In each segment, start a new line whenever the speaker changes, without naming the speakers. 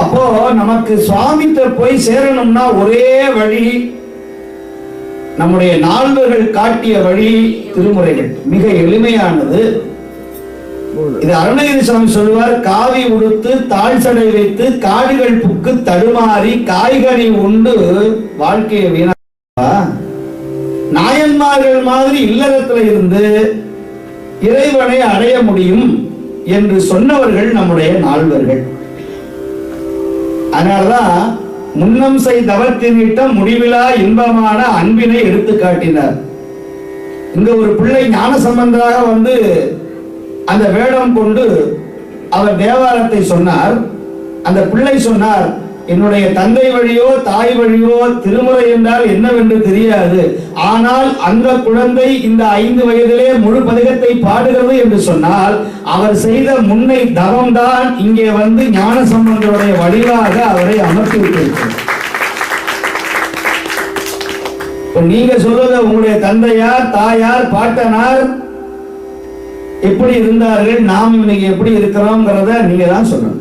அப்போ நமக்கு சுவாமித்த போய் சேரணும்னா ஒரே வழி, நம்முடைய நால்வர்கள் காட்டிய வழி திருமுறைகள். மிக எளிமையானது. இது அருணகிரி சுவாமி சொல்லுவார், காவி உடுத்து தாழ் சடை வைத்து காடுகள் புக்கு தடுமாறி காய்கறி உண்டு வாழ்க்கையை வீணா. நாயன்மார்கள் மாதிரி இல்லறத்துல இருந்து இறைவனை அடைய முடியும் என்று சொன்னவர்கள் நம்முடைய நால்வர்கள். அதனாலதான் முன்னம் செய் தவத்தினிட்ட முடிவிலா இன்பமான அன்பினை எடுத்து காட்டினார். இங்க ஒரு பிள்ளை ஞானசம்பந்தராக வந்து அந்த வேடம் கொண்டு அவர் தேவாரத்தை சொன்னார். அந்த பிள்ளை சொன்னார், என்னுடைய தந்தை வழியோ தாய் வழியோ திருமுறை என்றால் என்னவென்று தெரியாது, ஆனால் அந்த குழந்தை இந்த 5 வயதிலே முழு பதிகத்தை பாடுகிறது என்று சொன்னால் அவர் செய்த முன்னை தவம்தான் இங்கே வந்து ஞானசம்பந்தருடைய வடிவாக அவரை அமர்த்தி விட்டிருக்கிறார். நீங்க சொல்றது உங்களுடைய தந்தையார் தாயார் பாட்டனார் எப்படி இருந்தார்கள், நாம் இன்னைக்கு எப்படி இருக்கிறோம்ங்கிறத நீங்க தான் சொல்லணும்.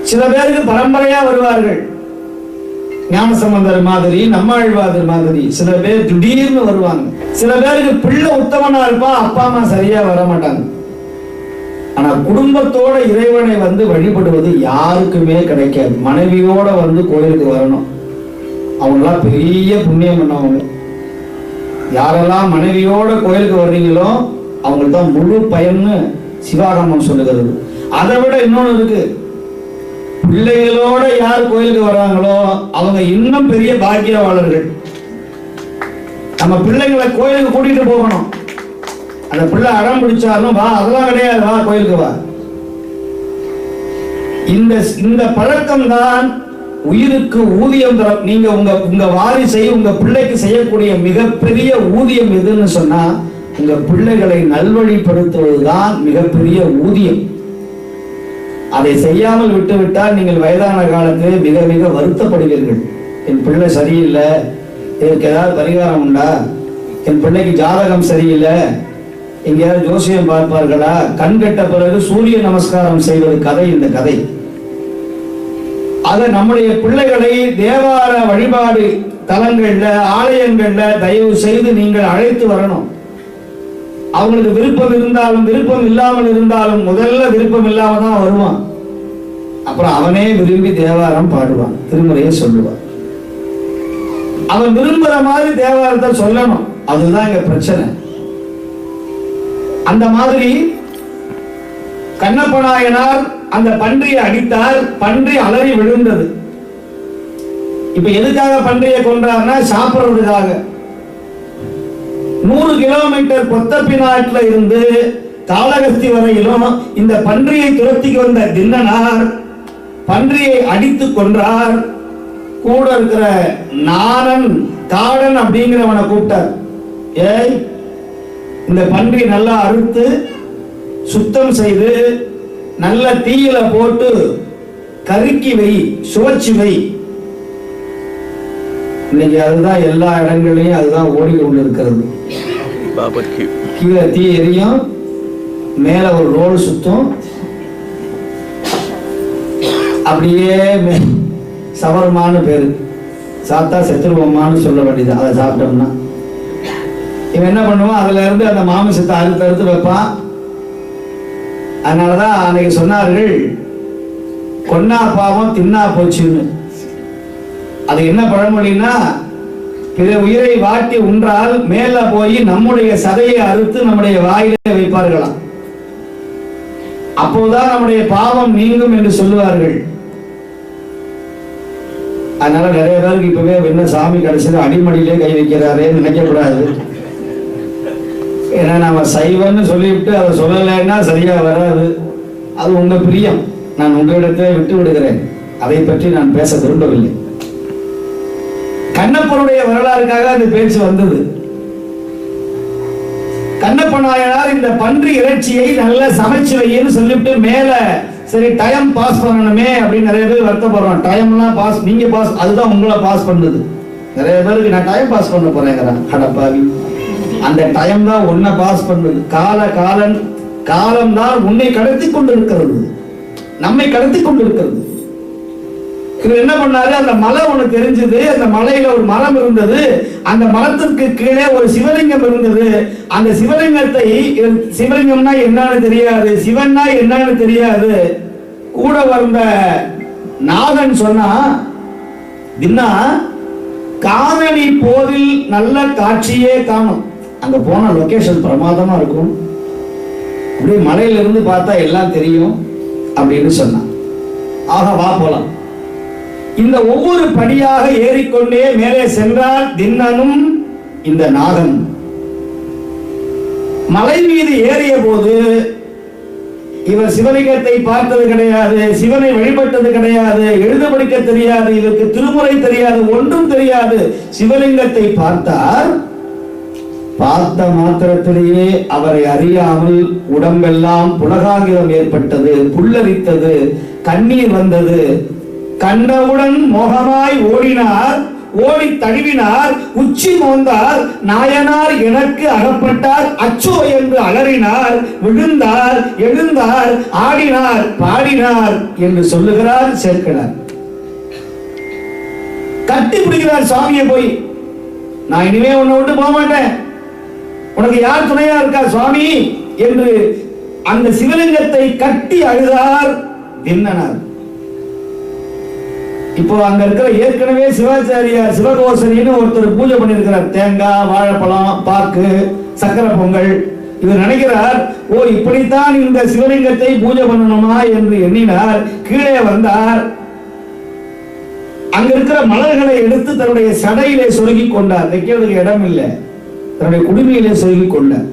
சில பேருக்கு பரம்பரையா வருவார்கள், ஞானசம்பந்தர் மாதிரி நம்மாழ்வாதர் மாதிரி. சில பேர் திடீர்னு வருவாங்க. சில பேருக்கு பிள்ளை உத்தமனா இருப்பான், அப்பா அம்மா சரியா வர மாட்டாங்க. ஆனா குடும்பத்தோட இறைவனை வந்து வழிபடுவது யாருக்குமே கிடைக்காது. மனைவியோட வந்து கோயிலுக்கு வரணும், அவங்களாம் பெரிய புண்ணியம் பண்ணவங்க. யாரெல்லாம் மனைவியோட கோயிலுக்கு வர்றீங்களோ அவங்களுக்கு தான் முழு பயன்னு சிவாகமம் சொல்லுகிறது. அதை விட இன்னொன்னு இருக்கு, பிள்ளைகளோட யார் கோயிலுக்கு வர்றாங்களோ அவங்க இன்னும் பெரிய பாக்கியவாளர்கள். நம்ம பிள்ளைங்களை கோயிலுக்கு கூட்டிட்டு போகணும். அந்த பிள்ளை அடம் பிடிச்சாலும் வா, அதெல்லாம் கிடையாது, வா கோயிலுக்கு வா. இந்த பழக்கம் தான் உயிருக்கு ஊதியம் தர. நீங்க உங்க வாரிசை உங்க பிள்ளைக்கு செய்யக்கூடிய மிகப்பெரிய ஊதியம் எதுன்னு சொன்னா உங்க பிள்ளைகளை நல்வழிப்படுத்துவதுதான் மிகப்பெரிய ஊதியம். அதை செய்யாமல் விட்டுவிட்டால் நீங்கள் வயதான காலத்திலே மிக மிக வருத்தப்படுவீர்கள். என் பிள்ளை சரியில்லை, இதற்கு ஏதாவது பரிகாரம் உண்டா, என் பிள்ளைக்கு ஜாதகம் சரியில்லை, எங்கேயாவது ஜோசியம் பார்ப்பார்களா, கண் கெட்ட பிறகு சூரிய நமஸ்காரம் செய்வது கதை. இந்த கதை ஆக நம்முடைய பிள்ளைகளை தேவார வழிபாடு தலங்கள்ல ஆலயங்கள்ல தயவு செய்து நீங்கள் அழைத்து வரணும். அவங்களுக்கு விருப்பம் இருந்தாலும் விருப்பம் இல்லாமல் இருந்தாலும் முதல்ல விருப்பம் இல்லாம தான் வருவான். அப்புறம் அவனே விரும்பி தேவாரம் பாடுவான், திருமுறையை சொல்லுவான். அவன் விரும்புற மாதிரி தேவாரத்தை சொல்லணும், அதுதான் இங்க பிரச்சனை. அந்த மாதிரி கண்ணப்ப நாயனார் அந்த பன்றியை அடித்தார், பன்றி அலறி விழுந்தது. இப்ப எதுக்காக பன்றியை கொன்றார்னா சாப்பிடுறதுக்காக. 100 கிலோமீட்டர் பொத்தப்பினாட்டுல இருந்து காளகஸ்தி வரையிலும் இந்த பன்றியை துரத்திக்கு வந்த தின்னனார் பன்றியை அடித்து கொன்றார். கூட இருக்கிற நாரன் காடன் அப்படிங்கிறவனை கூப்பிட்டார், ஏய் இந்த பன்றி நல்லா அறுத்து சுத்தம் செய்து நல்ல தீயில போட்டு கருக்கி வை, சுவச்சி வை. இன்னைக்கு அதுதான் எல்லா இடங்களையும் அதுதான் ஓடிக்கொண்டு இருக்கிறது. கீழே தீ எரியும், மேல ஒரு ரோடு சுத்தும், அப்படியே சவர்மான்னு பேரு, சாத்தா செத்துருவோமான்னு சொல்ல வேண்டியது. அதை சாப்பிட்டோம்னா இவன் என்ன பண்ணுவான், அதுல இருந்து அந்த மாமிசத்தை அறுத்து வைப்பான். அதனாலதான் அன்னைக்கு சொன்னார்கள், கொன்னா பாவம் தின்னா போச்சுன்னு. அது என்ன பழமொழின்னா, பிற உயிரை வாட்டி உன்றால் மேல போய் நம்முடைய சதையை அறுத்து நம்முடைய வாயிலே வைப்பார்களாம். அப்போதான் நம்முடைய பாவம் நீங்கும் என்று சொல்லுவார்கள். அதனால நிறைய பேருக்கு இப்பவே என்ன சாமி கடைசியில் அடிமடியிலே கை வைக்கிறாரே நினைக்கக்கூடாது. ஏன்னா நம்ம சைவன்னு சொல்லிவிட்டு அதை சொல்லலைன்னா சரியா வராது. அது உங்க பிரியம், நான் உங்களிடத்தை விட்டு விடுகிறேன். அதை பற்றி நான் பேச விரும்பவில்லை. கண்ணப்பனுடைய வரலாறுக்காக அந்த பேச்சு வந்தது. கண்ணப்ப நாயனார் இந்த பன்றி இறைச்சியை நல்லா சமைச்சு வைன்னு சொல்லிட்டு மேல சரி டைம் பாஸ் பண்ணணுமே அப்படின்னு நிறைய பேர் வருத்தப்படுறோம். டைம்லாம் பாஸ், நீங்க பாஸ், அதுதான் உங்களை பாஸ் பண்ணுது. நிறைய பேருக்கு நான் டைம் பாஸ் பண்ண போறேங்கிறான். அடப்பாவி, அந்த டைம் தான் உன்னை பாஸ் பண்ணுது. காலம் தான் உன்னை கடத்தி கொண்டு இருக்கிறது. நம்மை கடத்தி கொண்டிருக்கிறது. இவர் என்ன பண்ணாரு, அந்த மலை ஒண்ணு தெரிஞ்சது, அந்த மலையில ஒரு மரம் இருந்தது, அந்த மரத்திற்கு கீழே ஒரு சிவலிங்கம் இருந்தது. அந்த சிவலிங்கத்தை, சிவலிங்கம்னா என்னன்னு தெரியாது, சிவன்னா என்னன்னு தெரியாது, கூட வந்த நாகன் சொன்னா, தின்னா காணனி போதில் நல்ல காட்சியே காணும். அங்க போன லொகேஷன் பிரமாதமா இருக்கும், அப்படியே மலையில இருந்து பார்த்தா எல்லாம் தெரியும் அப்படின்னு சொன்னான். ஆக வா போலாம். இந்த ஒவ்வொரு படியாக ஏறிக்கொண்டே மேலே சென்றால் தின்னனும் இந்த நாகன். மலை மீது ஏறிய போது இவர் சிவலிங்கத்தை பார்த்தது கிடையாது, சிவனை வழிபட்டது கிடையாது, எழுத படிக்க தெரியாது, இதற்கு திருமுறை தெரியாது, ஒன்றும் தெரியாது. சிவலிங்கத்தை பார்த்தார். பார்த்த மாத்திரத்திலேயே அவரை அறியாமல் உடம்பெல்லாம் புலகாங்கிதம் ஏற்பட்டது, புல்லரித்தது, கண்ணீர் வந்தது. கண்டவுடன் மோகமாய் ஓடினார், ஓடி தழுவினார், உச்சி மோந்தார், நாயனார் எனக்கு அகப்பட்டார், அச்சோ என்று அலறினார், விழுந்தார், எழுந்தார், ஆடினார், பாடினார் என்று சொல்லுகிறார் சேர்க்கிறார். கட்டி பிடிக்கிறார் சுவாமியை போய், நான் இனிமே உன்னை விட்டு போக மாட்டேன், உனக்கு யார் துணையா இருக்கா சுவாமி என்று அந்த சிவலிங்கத்தை கட்டி அழுதார் தின்னனார். இப்போ அங்க இருக்கிற ஏற்கனவே சிவாச்சாரியார் சிவகோசரின்னு ஒருத்தர் பூஜை பண்ணிருக்கிறார். தேங்காய், வாழைப்பழம், பாக்கு, சக்கரை பொங்கல். இவர் நினைக்கிறார், ஓ இப்படித்தான் இந்த சிவலிங்கத்தை பூஜை பண்ணணுமா என்று எண்ணினார். கீழே வந்தார். அங்க இருக்கிற மலர்களை எடுத்து தன்னுடைய சடையிலே சொருகிக் கொண்டார். வைக்கிறதுக்கு இடம் இல்லை, தன்னுடைய குடுமையிலே சொருகிக் கொண்டார்.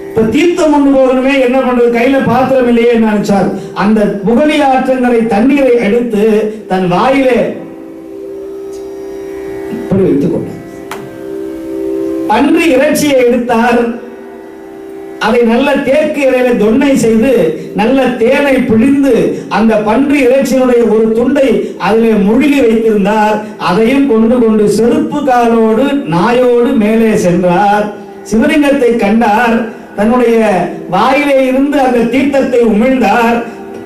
இப்ப தீர்த்தம் கொண்டு போகணுமே, என்ன பண்றது, கையில பாத்திரம் இல்லையே நினைச்சார். அந்த புகழி ஆற்றங்கரை தண்ணீரை எடுத்து தன் வாயிலே இப்படி வைத்துக் கொண்டார். பன்றி இறைச்சியை எடுத்தார். அதை நல்ல தேக்கு இறையில தொன்னை செய்து நல்ல தேனை பிழிந்து அந்த பன்றி இறைச்சியினுடைய ஒரு துண்டை அதிலே முழுகி வைத்திருந்தார். அதையும் கொண்டு செருப்பு காலோடு நாயோடு மேலே சென்றார். சிவலிங்கத்தை கண்டார். தன்னுடைய வாயிலே இருந்து அந்த தீர்த்தத்தை உமிழ்ந்தார்.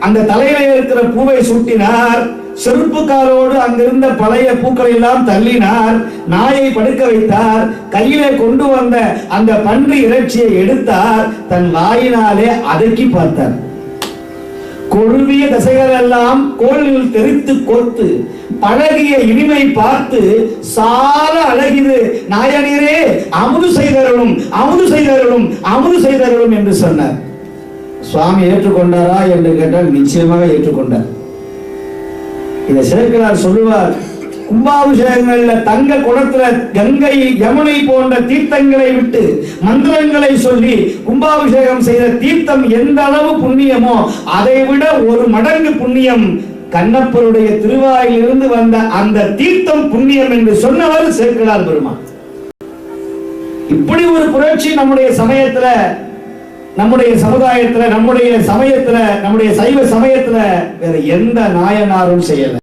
அந்த தலையிலே இருக்கிற பூவை சூட்டினார். செருப்பு காலோடு அங்கிருந்த பழைய பூக்களை எல்லாம் தள்ளினார். நாயை படுக்க வைத்தார். கையிலே கொண்டு வந்த அந்த பன்றி இறைச்சியை எடுத்தார். தன் வாயினாலே அதக்கி பார்த்தார். கொழுவிய தசைகள் எல்லாம் கோலில் தெரித்து கோர்த்து பழகிய இனிமை பார்த்து சால அழகிது நாயனரே, அமுது செய்தருளும், அமுது செய்தருளும், அமுது செய்தருளும் என்று சொன்னார். சுவாமி ஏற்றுக்கொண்டாரா என்று கேட்டால் நிச்சயமாக ஏற்றுக்கொண்டார். இதை சேர்க்கிறார் சொல்லுவார், கும்பாபிஷேகங்கள்ல தங்க குடத்துல கங்கை, யமுனை போன்ற தீர்த்தங்களை விட்டு மந்திரங்களை சொல்லி கும்பாபிஷேகம் செய்த தீர்த்தம் எந்த அளவு புண்ணியமோ அதை விட ஒரு மடங்கு புண்ணியம் கண்ணப்பருடைய திருவாயில் இருந்து வந்த அந்த தீர்த்தம் புண்ணியம் என்று சொன்னவர் சேர்க்கிறார் பெருமான். இப்படி ஒரு புரட்சி நம்முடைய சமயத்துல, நம்முடைய சமுதாயத்துல, நம்முடைய சமயத்துல, நம்முடைய சைவ சமயத்துல வேற எந்த நாயனாரும் செய்யல.